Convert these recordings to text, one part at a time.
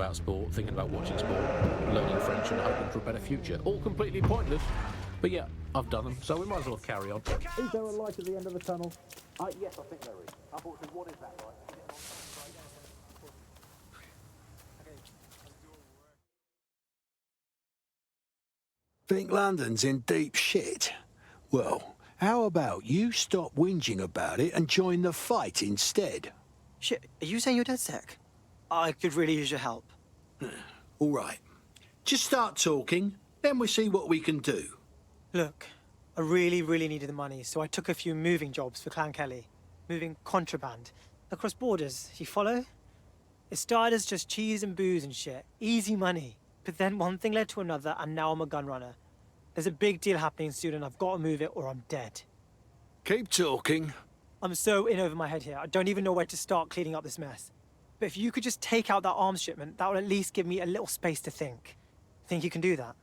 about sport, thinking about watching sport, learning French and hoping for a better future. All completely pointless. But yeah, I've done them, so we might as well carry on. Is there a light at the end of the tunnel? Yes, I think there is. Unfortunately, what is that like? Think London's in deep shit? Well, how about you stop whinging about it and join the fight instead? Shit, are you saying you're dead sick? I could really use your help. All right. Just start talking, then we see what we can do. Look, I really needed the money, so I took a few moving jobs for Clan Kelly. Moving contraband. Across borders, you follow? It started as just cheese and booze and shit. Easy money. But then one thing led to another, and now I'm a gun runner. There's a big deal happening soon, and I've got to move it or I'm dead. Keep talking. I'm so in over my head here, I don't even know where to start cleaning up this mess. But if you could just take out that arms shipment, that would at least give me a little space to think. Think you can do that?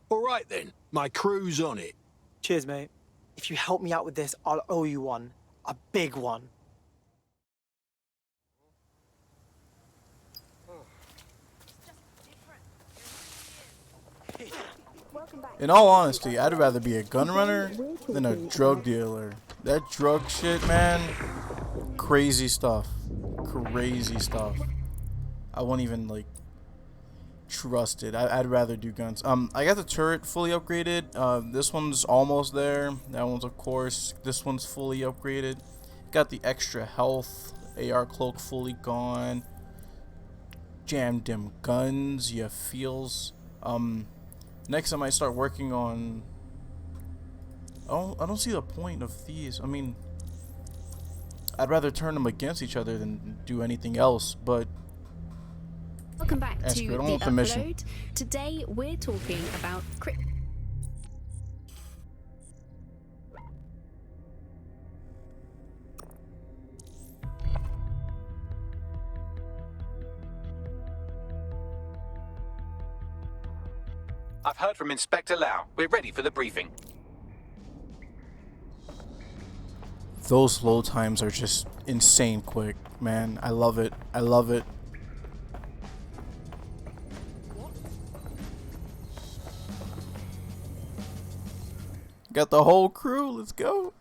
All right then, my crew's on it. Cheers, mate. If you help me out with this, I'll owe you one. A big one. In all honesty, I'd rather be a gun runner than a drug dealer. That drug shit, man, crazy stuff. Crazy stuff. I won't even, like, trust it. I'd rather do guns. I got the turret fully upgraded. This one's almost there. That one's, of course. This one's fully upgraded. Got the extra health. AR cloak fully gone. Jammed them guns. Yeah, feels. Next I might start working on... I don't see the point of these. I mean, I'd rather turn them against each other than do anything else, but... Welcome back to the upload. Mission. Today we're talking about I've heard from Inspector Lau. We're ready for the briefing. Those load times are just insane quick, man. I love it. I love it. Got the whole crew. Let's go.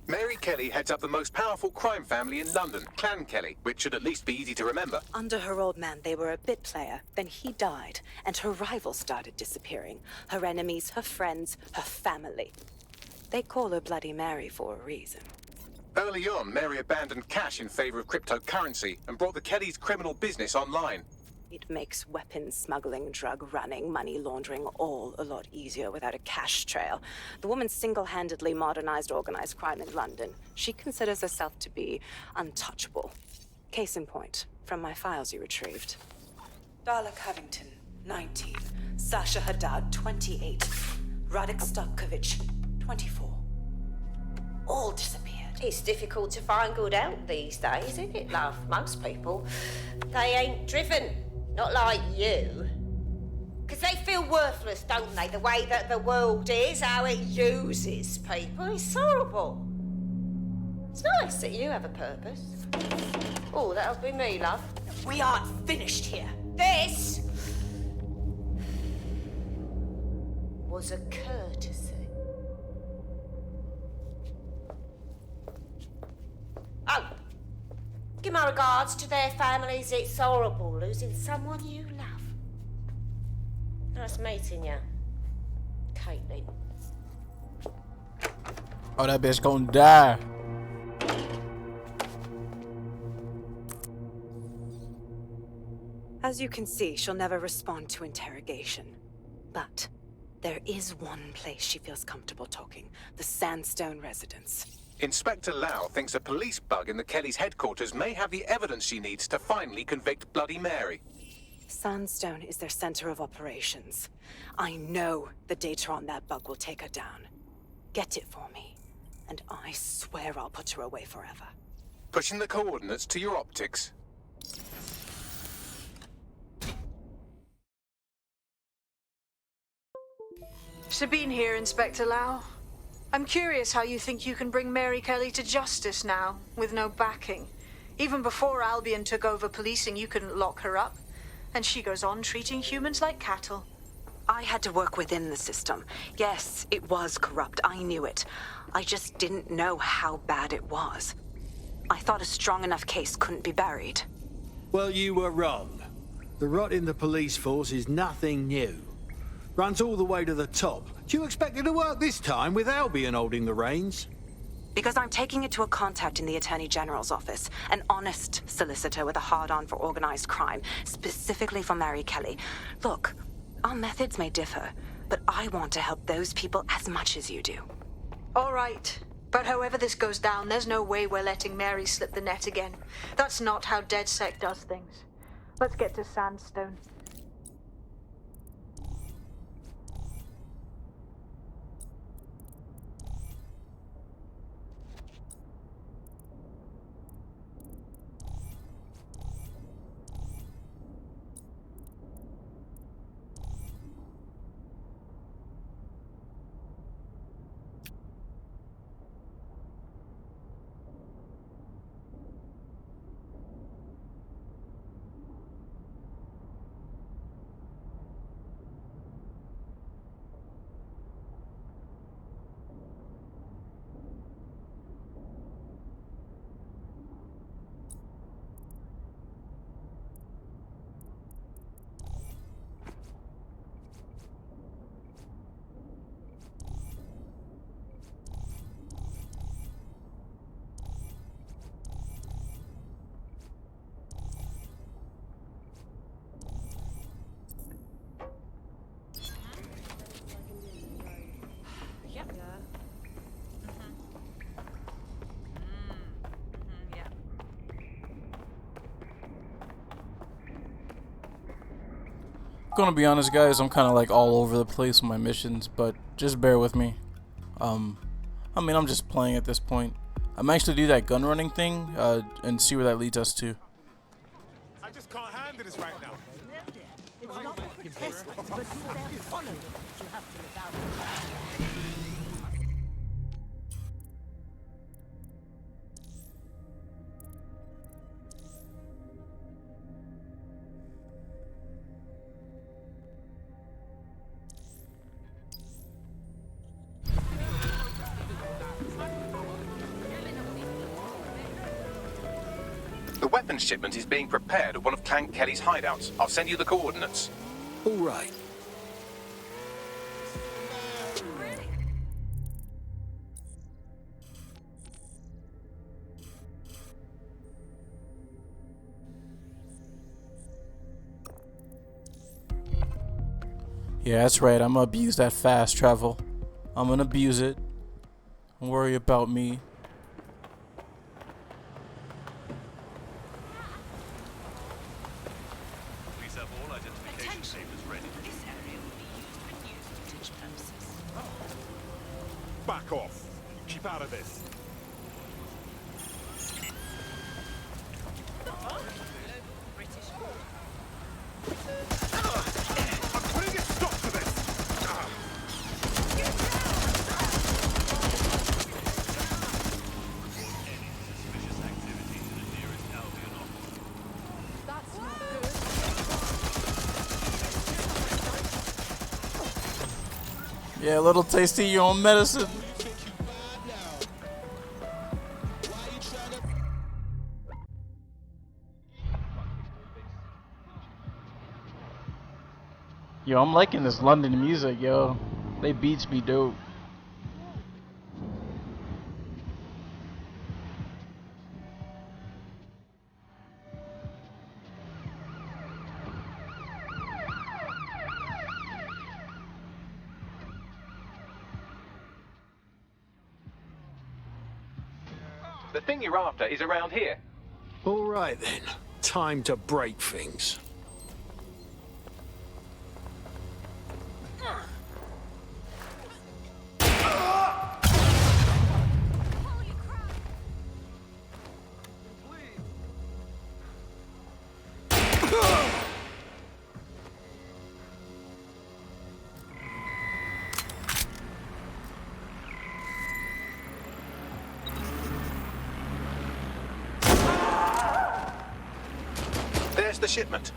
Mary Kelly heads up the most powerful crime family in London, Clan Kelly, which should at least be easy to remember. Under her old man, they were a bit player. Then he died, and her rivals started disappearing. Her enemies, her friends, her family. They call her Bloody Mary for a reason. Early on, Mary abandoned cash in favor of cryptocurrency and brought the Kellys' criminal business online. It makes weapons smuggling, drug running, money laundering all a lot easier without a cash trail. The woman single-handedly modernized organized crime in London. She considers herself to be untouchable. Case in point, from my files you retrieved. Darla Covington, 19. Sasha Haddad, 28. Radek Stavkovich, 24. All disappeared. It's difficult to find good help these days, isn't it, love? Most people, they ain't driven. Not like you. Because they feel worthless, don't they? The way that the world is, how it uses people. It's horrible. It's nice that you have a purpose. Oh, that'll be me, love. We aren't finished here. This was a courtesy. Oh, give my regards to their families. It's horrible losing someone you love. Nice meeting you, Caitlin. Oh, that bitch gonna die. As you can see, she'll never respond to interrogation. But there is one place she feels comfortable talking. The Sandstone residence. Inspector Lau thinks a police bug in the Kellys' headquarters may have the evidence she needs to finally convict Bloody Mary. Sandstone is their center of operations. I know the data on that bug will take her down. Get it for me, and I swear I'll put her away forever. Pushing the coordinates to your optics. Sabine here, Inspector Lau. I'm curious how you think you can bring Mary Kelly to justice now, with no backing. Even before Albion took over policing, you couldn't lock her up. And she goes on treating humans like cattle. I had to work within the system. Yes, it was corrupt. I knew it. I just didn't know how bad it was. I thought a strong enough case couldn't be buried. Well, you were wrong. The rot in the police force is nothing new. Runs all the way to the top. Do you expect it to work this time with Albion holding the reins? Because I'm taking it to a contact in the Attorney General's office, an honest solicitor with a hard-on for organized crime, specifically for Mary Kelly. Look, our methods may differ, but I want to help those people as much as you do. All right. But however this goes down, there's no way we're letting Mary slip the net again. That's not how DedSec does things. Let's get to Sandstone. Gonna be honest, guys, I'm kind of like all over the place with my missions, but just bear with me. I mean, I'm just playing at this point. I'm actually do that gun running thing and see where that leads us to. I just can't handle this right now. It's not a test, but you will follow it. You have to live out. The weapons shipment is being prepared at one of Clan Kelly's hideouts. I'll send you the coordinates. All right. Yeah, that's right. I'm gonna abuse that fast travel. I'm gonna abuse it. Don't worry about me. Please have all identification papers ready. This area will be used for news footage purposes. Back off. Keep out of this. British I'm putting a stop to this. Suspicious activity to the nearest Albion office. That's not good. Yeah, a little tasty your own medicine. Yo, I'm liking this London music, yo. They beats be dope. The thing you're after is around here. All right then. Time to break things. Where's the shipment?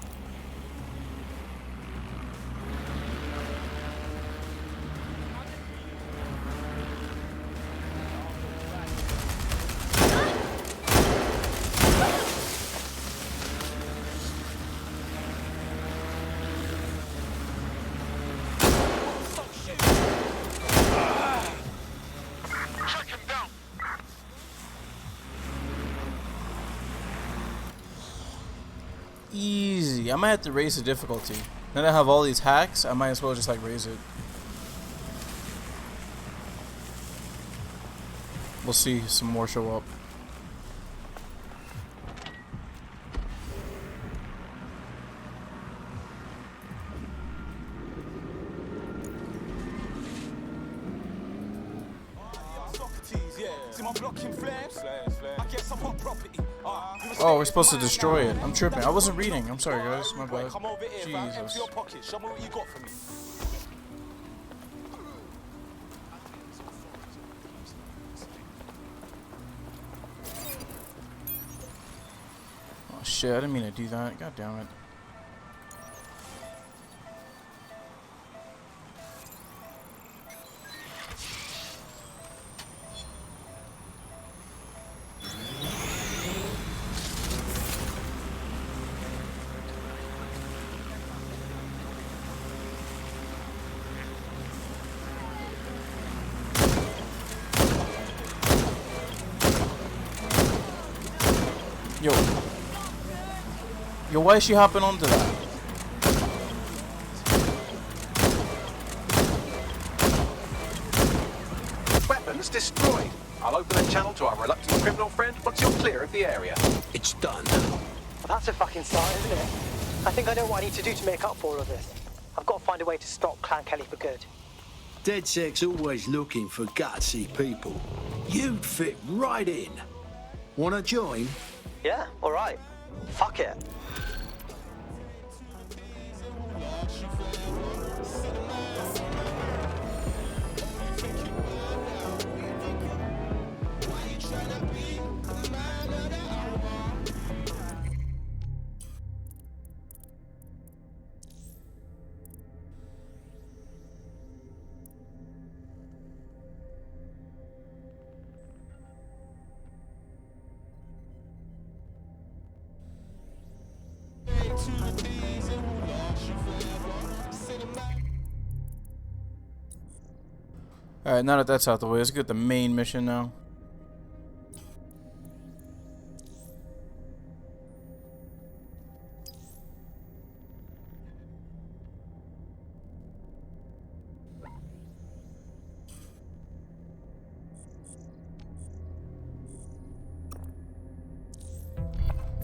Easy. I might have to raise the difficulty. Now that I have all these hacks, I might as well just like raise it. We'll see some more show up. Oh, we're supposed to destroy it. I'm tripping. I wasn't reading. I'm sorry, guys. My bad. Jesus. Oh shit! I didn't mean to do that. God damn it. Yo, why is she hopping onto that? Weapons destroyed. I'll open a channel to our reluctant criminal friend once you're clear of the area. It's done. Well, that's a fucking start, isn't it? I think I know what I need to do to make up for all of this. I've got to find a way to stop Clan Kelly for good. DedSec's always looking for gutsy people. You'd fit right in. Wanna join? Yeah, all right. Fuck it. Alright, now that that's out the way, let's get the main mission now.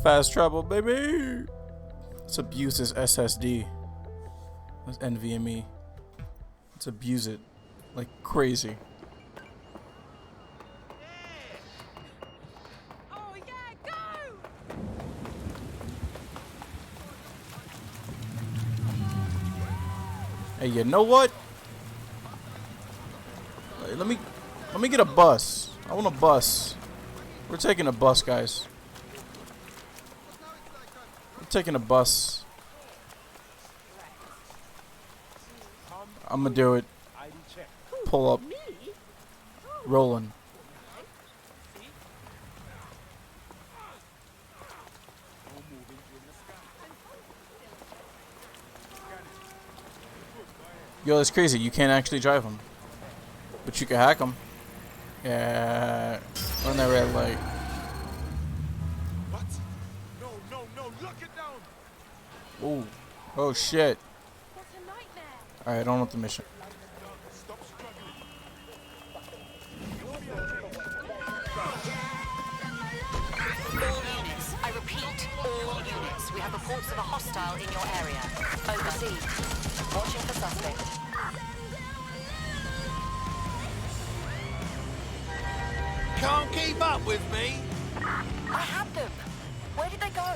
Fast travel, baby! Let's abuse this SSD. This NVMe. Let's abuse it like crazy. Oh yeah, go! Hey, you know what? Let me get a bus. I want a bus. We're taking a bus, guys. We're taking a bus. I'm gonna do it. Pull up. Rolling. Yo, that's crazy. You can't actually drive them. But you can hack them. Yeah. Run that red light. What? No, look it down. Ooh. Oh, shit. Alright, on with the mission. I repeat, all units. We have reports of a hostile in your area. Overseas. Watching for suspect. Can't keep up with me? I had them. Where did they go?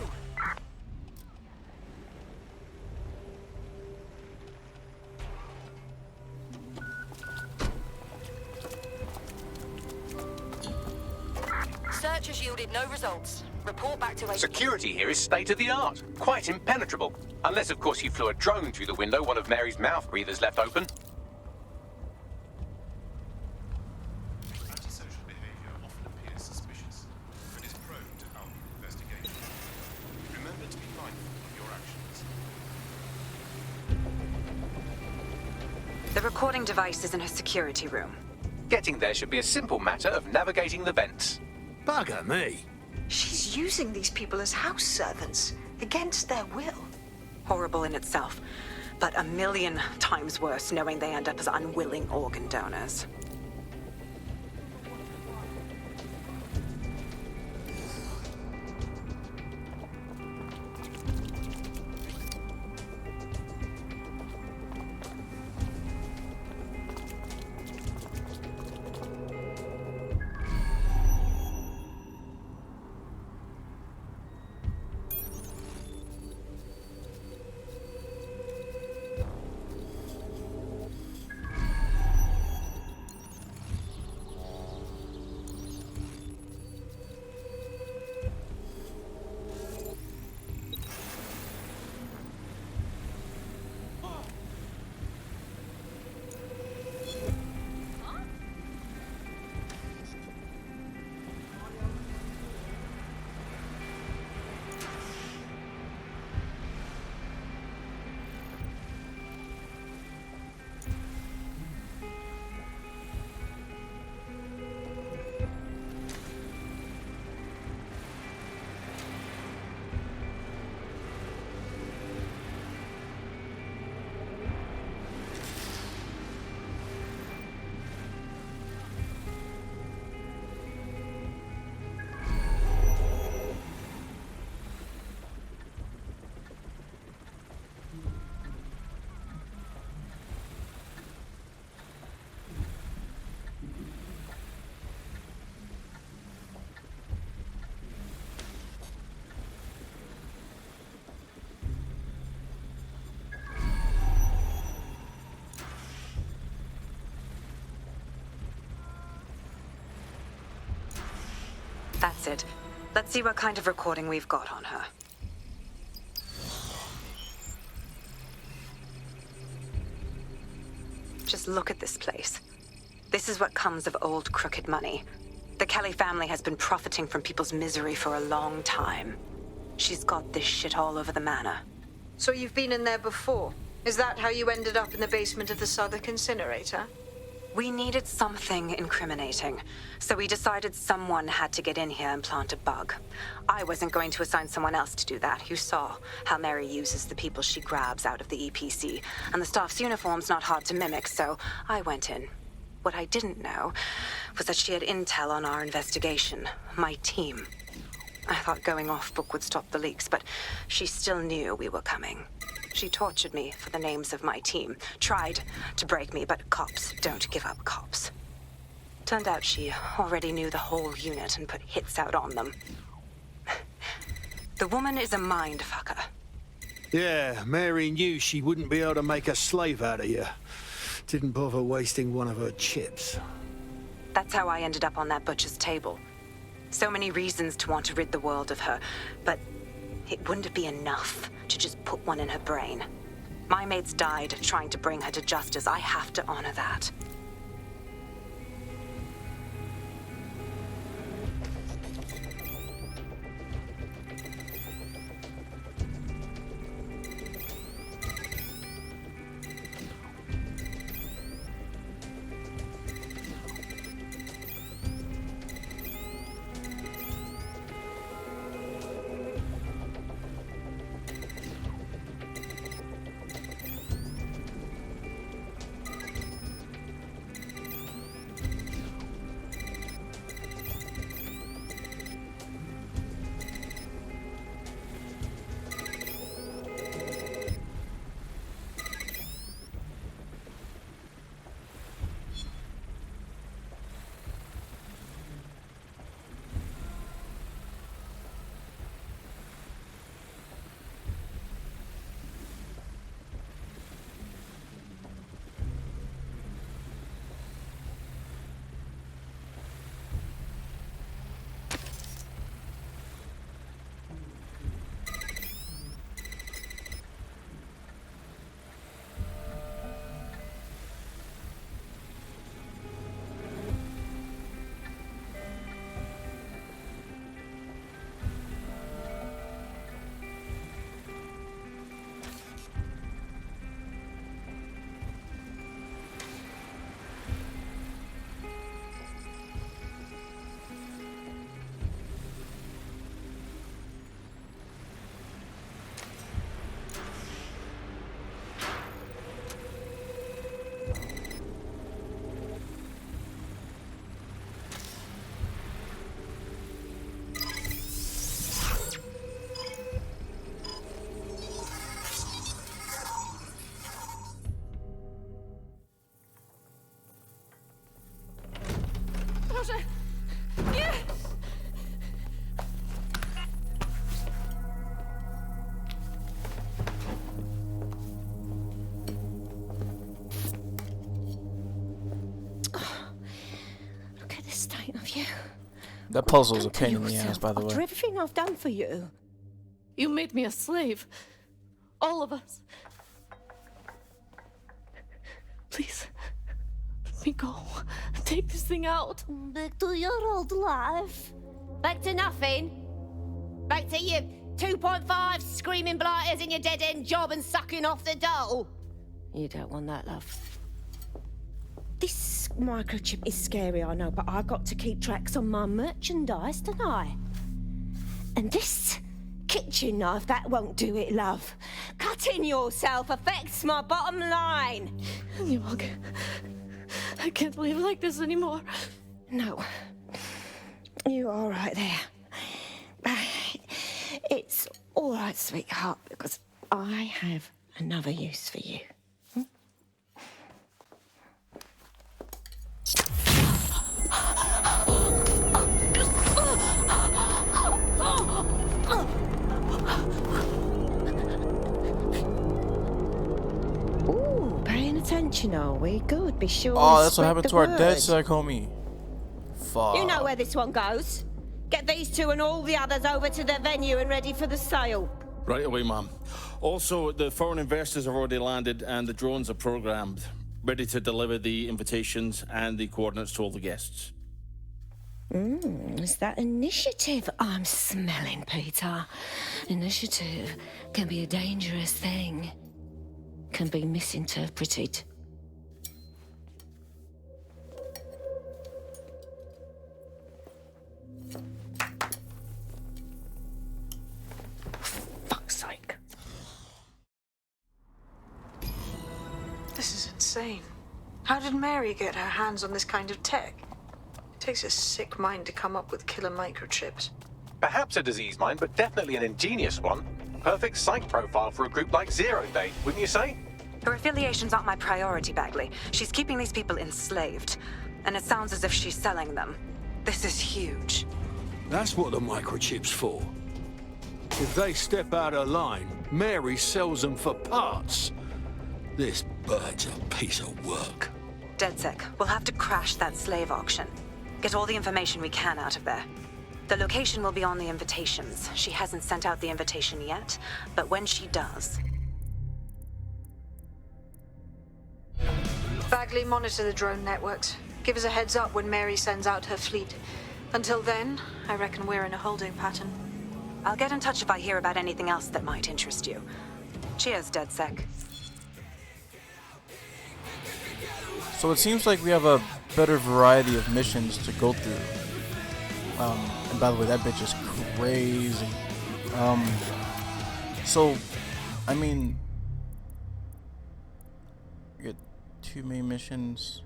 has yielded no results. Report back to HQ. Security here is state-of-the-art. Quite impenetrable. Unless, of course, you flew a drone through the window one of Mary's mouth breathers left open. Antisocial behavior often appears suspicious and is prone to Albion investigation. Remember to be mindful of your actions. The recording device is in her security room. Getting there should be a simple matter of navigating the vents. Bugger me. She's using these people as house servants, against their will. Horrible in itself, but a million times worse knowing they end up as unwilling organ donors. That's it. Let's see what kind of recording we've got on her. Just look at this place. This is what comes of old crooked money. The Kelly family has been profiting from people's misery for a long time. She's got this shit all over the manor. So you've been in there before? Is that how you ended up in the basement of the Southwark incinerator? We needed something incriminating, so we decided someone had to get in here and plant a bug. I wasn't going to assign someone else to do that. You saw how Mary uses the people she grabs out of the EPC, and the staff's uniform's not hard to mimic, so I went in. What I didn't know was that she had intel on our investigation, my team. I thought going off book would stop the leaks, but she still knew we were coming. She tortured me for the names of my team, tried to break me, but cops don't give up cops. Turned out she already knew the whole unit and put hits out on them. The woman is a mind fucker. Yeah, Mary knew she wouldn't be able to make a slave out of you. Didn't bother wasting one of her chips. That's how I ended up on that butcher's table. So many reasons to want to rid the world of her, but it wouldn't be enough to just put one in her brain. My mates died trying to bring her to justice. I have to honor that. That puzzle's a pain in the yourself ass, by the way. after everything I've done for you. You made me a slave. All of us. Please, let me go. Take this thing out. Back to your old life. Back to nothing. Back to you 2.5 screaming blighters in your dead-end job and sucking off the dole. You don't want that, love. This microchip is scary, I know, but I've got to keep tracks on my merchandise, don't I? And this kitchen knife, that won't do it, love. Cutting yourself affects my bottom line. I can't live like this anymore. No. You're all right there. It's all right, sweetheart, because I have another use for you. Ooh, paying attention, are we? Good, be sure. Oh, that's what happened to our dead sec, homie. Fuck. You know where this one goes. Get these two and all the others over to their venue and ready for the sale. Right away, ma'am. Also, the foreign investors have already landed and the drones are programmed, ready to deliver the invitations and the coordinates to all the guests. Is that initiative I'm smelling, Peter? Initiative can be a dangerous thing. Can be misinterpreted. Fuck's sake. This is insane. How did Mary get her hands on this kind of tech? It takes a sick mind to come up with killer microchips. Perhaps a disease mind, but definitely an ingenious one. Perfect psych profile for a group like Zero Day, wouldn't you say? Her affiliations aren't my priority, Bagley. She's keeping these people enslaved. And it sounds as if she's selling them. This is huge. That's what the microchip's for. If they step out of line, Mary sells them for parts. This bird's a piece of work. DedSec, we'll have to crash that slave auction. Get all the information we can out of there. The location will be on the invitations. She hasn't sent out the invitation yet, but when she does... Bagley, monitor the drone networks. Give us a heads up when Mary sends out her fleet. Until then, I reckon we're in a holding pattern. I'll get in touch if I hear about anything else that might interest you. Cheers, DedSec. So it seems like we have a better variety of missions to go through. And by the way, that bitch is crazy. So, I mean, we get 2 main missions.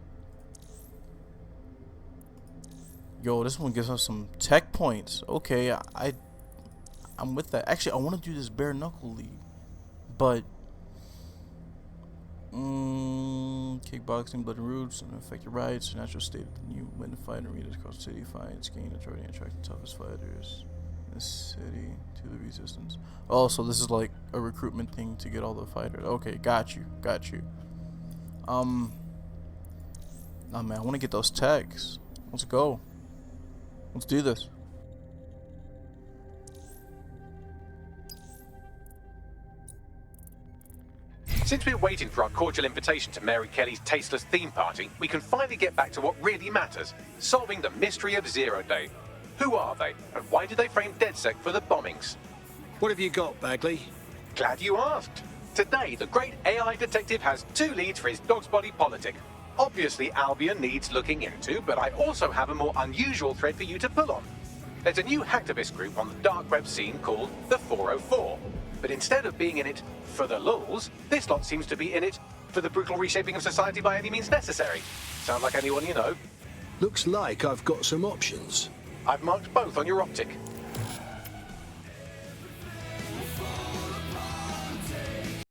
Yo, this one gives us some tech points. Okay, I'm with that. Actually, I want to do this bare knuckle league, but kickboxing, blood and roots, and affect your rights, natural state of the new win the fight arenas across the city, fights, gain authority, and attract the toughest fighters in the city to the resistance. Oh, so this is like a recruitment thing to get all the fighters. Okay, got you. Oh man, I want to get those tags. Let's go. Let's do this. Since we're waiting for our cordial invitation to Mary Kelly's tasteless theme party, we can finally get back to what really matters, solving the mystery of Zero Day. Who are they, and why did they frame DedSec for the bombings? What have you got, Bagley? Glad you asked. Today, the great AI detective has 2 leads for his dog's body politic. Obviously, Albion needs looking into, but I also have a more unusual thread for you to pull on. There's a new hacktivist group on the dark web scene called the 404. But instead of being in it for the lulz, this lot seems to be in it for the brutal reshaping of society by any means necessary. Sound like anyone you know? Looks like I've got some options. I've marked both on your optic.